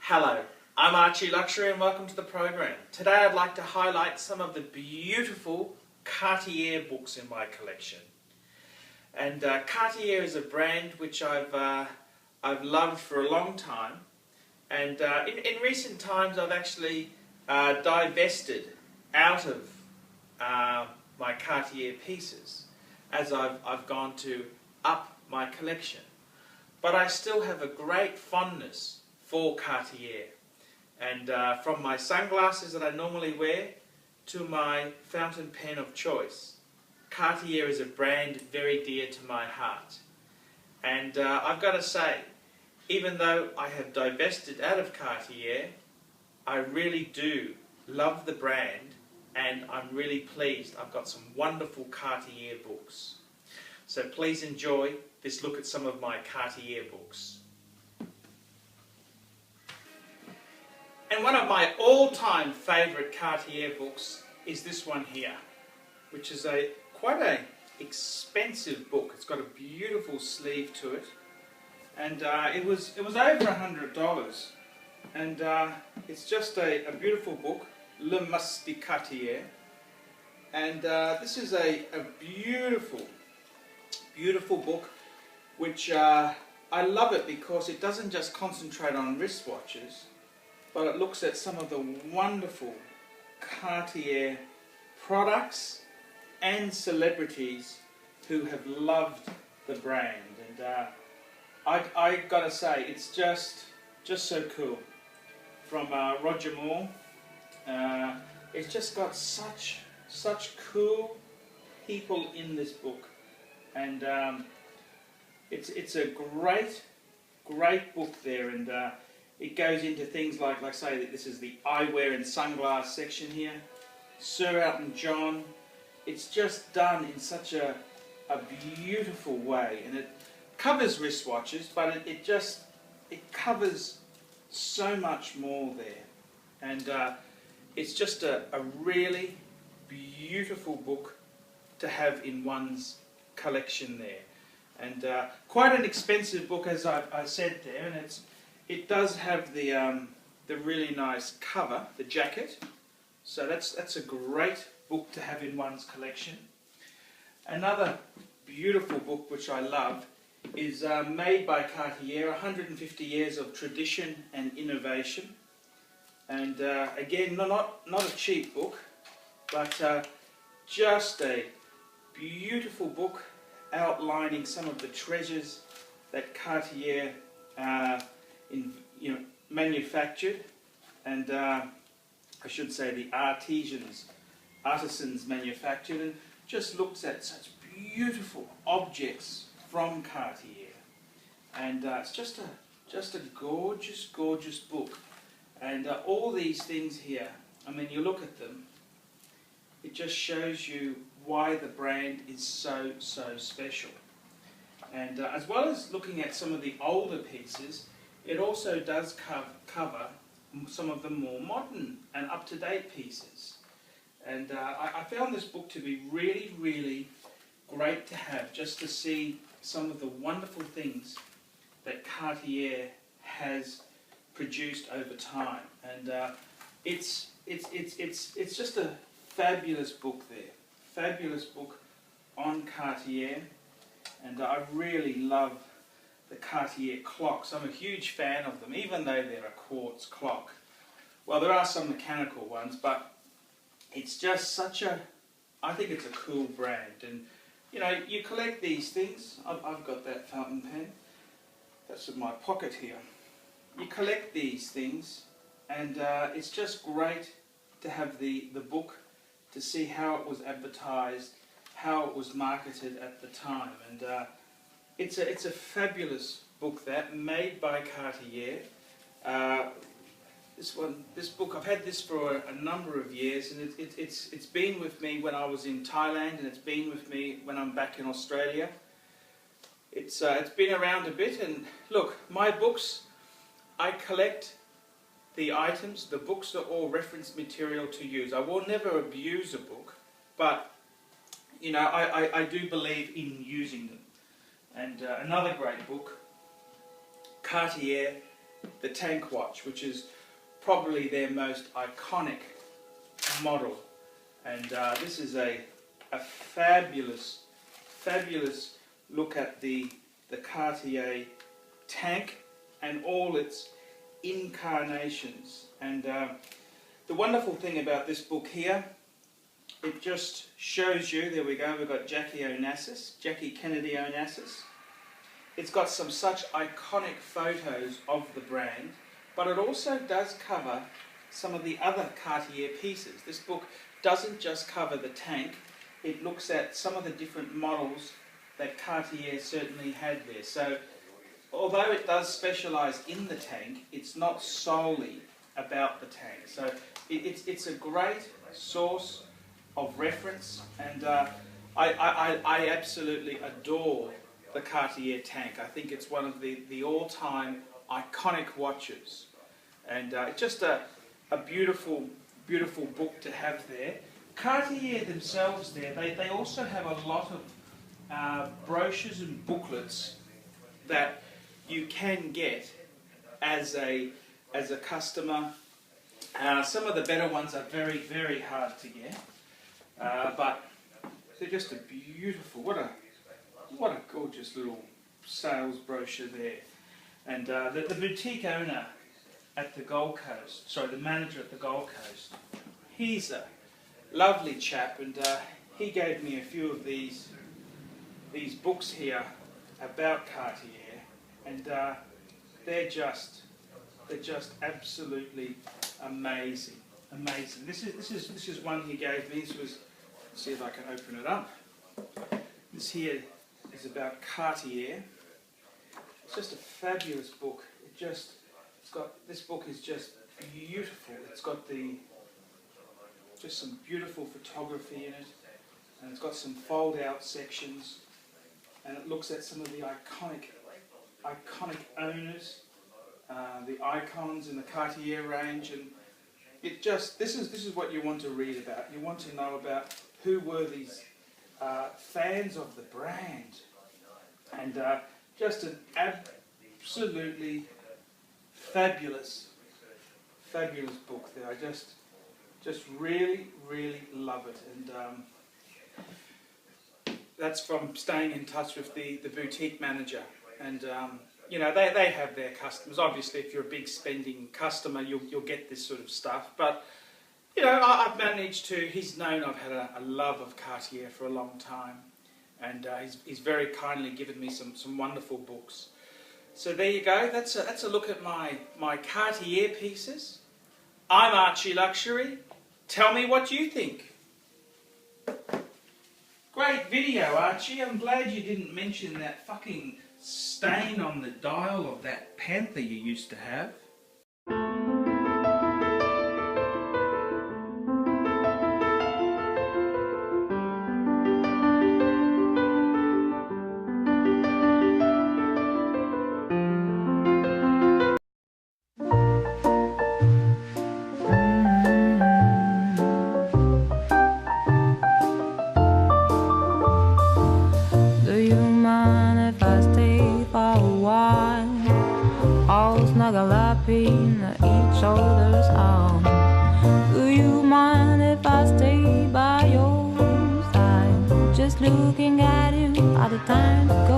Hello, I'm Archie Luxury and welcome to the program. Today I'd like to highlight some of the beautiful Cartier books in my collection. And Cartier is a brand which I've loved for a long time. And in recent times I've actually divested out of my Cartier pieces as I've gone to up my collection. But I still have a great fondness for Cartier, and from my sunglasses that I normally wear to my fountain pen of choice, Cartier is a brand very dear to my heart. And I've got to say, even though I have divested out of Cartier, I really do love the brand, and I'm really pleased. I've got some wonderful Cartier books. So please enjoy this look at some of my Cartier books. And one of my all-time favourite Cartier books is this one here, which is quite an expensive book. It's got a beautiful sleeve to it, and it was over $100. And it's just a beautiful book, Le Must de Cartier. And this is a beautiful book, which I love it because it doesn't just concentrate on wristwatches, but it looks at some of the wonderful Cartier products and celebrities who have loved the brand. And I gotta say, it's just so cool. From Roger Moore, it's just got such cool people in this book, and it's a great book there. And it goes into things like say that this is the eyewear and sunglass section here, Sir Elton John. It's just done in such a beautiful way, and it covers wristwatches, but it covers so much more there. And it's just a really beautiful book to have in one's collection there. And quite an expensive book, as I said there, and it does have the really nice cover, the jacket. So that's a great book to have in one's collection. Another beautiful book which I love is made by Cartier, 150 Years of Tradition and Innovation. And again, not a cheap book, but just a beautiful book outlining some of the treasures that Cartier manufactured, and I should say the artisans manufactured, and just looks at such beautiful objects from Cartier. And it's just a gorgeous book. And all these things here, I mean, you look at them, it just shows you why the brand is so special. And as well as looking at some of the older pieces, it also does cover some of the more modern and up-to-date pieces. And I found this book to be really great to have, just to see some of the wonderful things that Cartier has produced over time. And it's just a fabulous book there. Fabulous book on Cartier. And I really love the Cartier clocks. I'm a huge fan of them, even though they're a quartz clock. Well, there are some mechanical ones, but it's just I think it's a cool brand. And you know, you collect these things. I've got that fountain pen. That's in my pocket here. You collect these things, and it's just great to have the book, to see how it was advertised, how it was marketed at the time. And it's a fabulous book, that made by Cartier. This book, I've had this for a number of years, and it's been with me when I was in Thailand, and it's been with me when I'm back in Australia. It's been around a bit, and look, my books, I collect the items. The books are all reference material to use. I will never abuse a book, but you know, I do believe in using them. And another great book, Cartier the tank watch, which is probably their most iconic model. And this is a fabulous look at the Cartier tank and all its incarnations. And the wonderful thing about this book here, it just shows you, there we go, we've got Jackie Kennedy Onassis. It's got some such iconic photos of the brand, but it also does cover some of the other Cartier pieces. This book doesn't just cover the tank, it looks at some of the different models that Cartier certainly had there. So although it does specialise in the tank, it's not solely about the tank. So it's a great source of reference, and I absolutely adore the Cartier tank. I think it's one of the all-time iconic watches, and it's just a beautiful book to have there. Cartier themselves there, they also have a lot of brochures and booklets that you can get as a customer. Some of the better ones are very hard to get, but they're just a beautiful, what a gorgeous little sales brochure there. And the boutique owner at the Gold Coast, sorry, the manager at the Gold Coast, he's a lovely chap, and he gave me a few of these books here about Cartier, and they're just absolutely amazing. This is one he gave me. This was, let's see if I can open it up. This here is about Cartier. It's just a fabulous book. This book is just beautiful. It's got just some beautiful photography in it, and it's got some fold-out sections, and it looks at some of the iconic owners, the icons in the Cartier range, and this is what you want to read about. You want to know about who were these fans of the brand, and just an absolutely fabulous book there. I just really love it, and that's from staying in touch with the boutique manager. And you know, they have their customers. Obviously, if you're a big spending customer, you'll get this sort of stuff. But you know, I've managed to. He's known I've had a love of Cartier for a long time, and he's very kindly given me some wonderful books. So there you go. That's a look at my Cartier pieces. I'm Archie Luxury. Tell me what you think. Great video, Archie. I'm glad you didn't mention that fucking stain on the dial of that Panther you used to have. Snuggle up in each other's arms. Do you mind if I stay by your side? Just looking at you, all the time to go.